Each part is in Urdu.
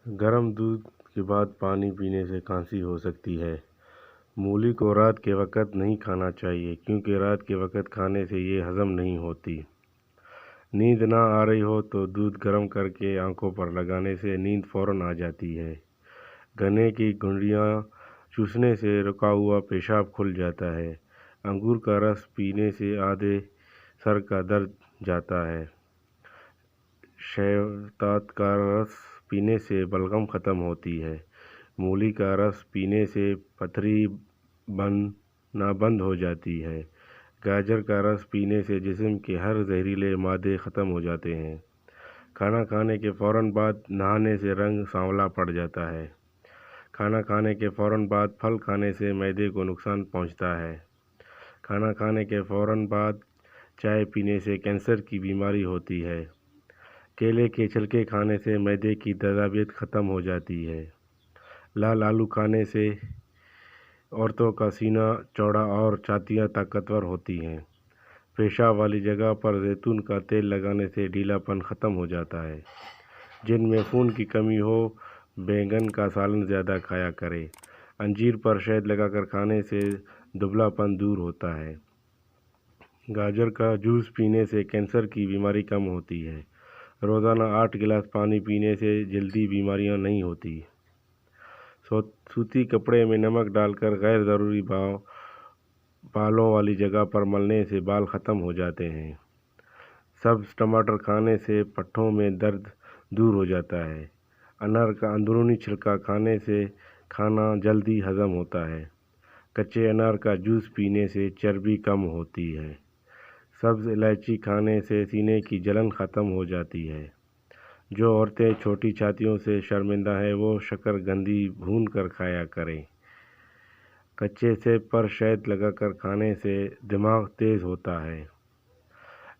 گرم دودھ کے بعد پانی پینے سے کھانسی ہو سکتی ہے۔ مولی کو رات کے وقت نہیں کھانا چاہیے کیونکہ رات کے وقت کھانے سے یہ ہضم نہیں ہوتی۔ نیند نہ آ رہی ہو تو دودھ گرم کر کے آنکھوں پر لگانے سے نیند فوراً آ جاتی ہے۔ گنے کی گنڈیاں چوسنے سے رکا ہوا پیشاب کھل جاتا ہے۔ انگور کا رس پینے سے آدھے سر کا درد جاتا ہے۔ شیوتات کا رس پینے سے بلغم ختم ہوتی ہے۔ مولی کا رس پینے سے پتھری بند ہو جاتی ہے۔ گاجر کا رس پینے سے جسم کے ہر زہریلے مادے ختم ہو جاتے ہیں۔ کھانا کھانے کے فوراً بعد نہانے سے رنگ سانولا پڑ جاتا ہے۔ کھانا کھانے کے فوراً بعد پھل کھانے سے معدے کو نقصان پہنچتا ہے۔ کھانا کھانے کے فوراً بعد چائے پینے سے کینسر کی بیماری ہوتی ہے۔ کیلے کے چھلکے کھانے سے معدے کی تیزابیت ختم ہو جاتی ہے۔ لال آلو کھانے سے عورتوں کا سینہ چوڑا اور چھاتیاں طاقتور ہوتی ہیں۔ پیشاب والی جگہ پر زیتون کا تیل لگانے سے ڈھیلا پن ختم ہو جاتا ہے۔ جن میں خون کی کمی ہو بیگن کا سالن زیادہ کھایا کرے۔ انجیر پر شہد لگا کر کھانے سے دبلا پن دور ہوتا ہے۔ گاجر کا جوس پینے سے کینسر کی بیماری کم ہوتی ہے۔ روزانہ 8 گلاس پانی پینے سے جلدی بیماریاں نہیں ہوتی۔ سوتی کپڑے میں نمک ڈال کر غیر ضروری بالوں والی جگہ پر ملنے سے بال ختم ہو جاتے ہیں۔ سبز ٹماٹر کھانے سے پٹھوں میں درد دور ہو جاتا ہے۔ انار کا اندرونی چھلکا کھانے سے کھانا جلدی ہضم ہوتا ہے۔ کچے انار کا جوس پینے سے چربی کم ہوتی ہے۔ سبز الائچی کھانے سے سینے کی جلن ختم ہو جاتی ہے۔ جو عورتیں چھوٹی چھاتیوں سے شرمندہ ہیں وہ شکر قندی بھون کر کھایا کریں۔ کچے سیب پر شہد لگا کر کھانے سے دماغ تیز ہوتا ہے۔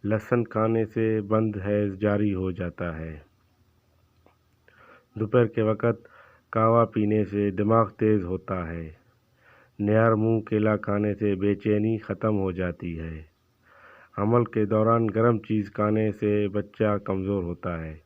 لہسن کھانے سے بند حیض جاری ہو جاتا ہے۔ دوپہر کے وقت قہوہ پینے سے دماغ تیز ہوتا ہے۔ نیار منہ کیلا کھانے سے بے چینی ختم ہو جاتی ہے۔ حمل کے دوران گرم چیز کھانے سے بچہ کمزور ہوتا ہے۔